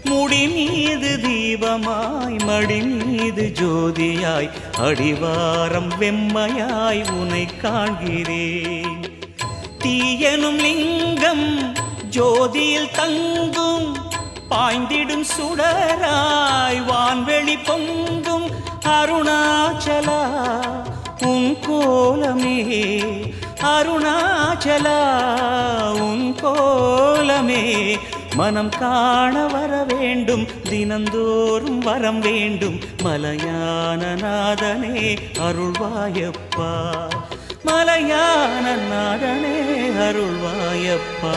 முடி மீது தீபமாய் மடி மீது ஜோதியாய் அடிவாரம் வெம்மையாய் உனை காண்கிறேன். தீயனும் லிங்கம் ஜோதியில் தங்கும் பாய்ந்திடும் சுடராய் வான்வெளி பொங்கும் அருணாச்சலா உன் கோலமே அருணாச்சலா உன் கோலமே மனம் காண வர வேண்டும் தினந்தோறும் வரம் வேண்டும் மலையான நாதனே அருள்வாயப்பா மலையான நாதனே அருள்வாயப்பா.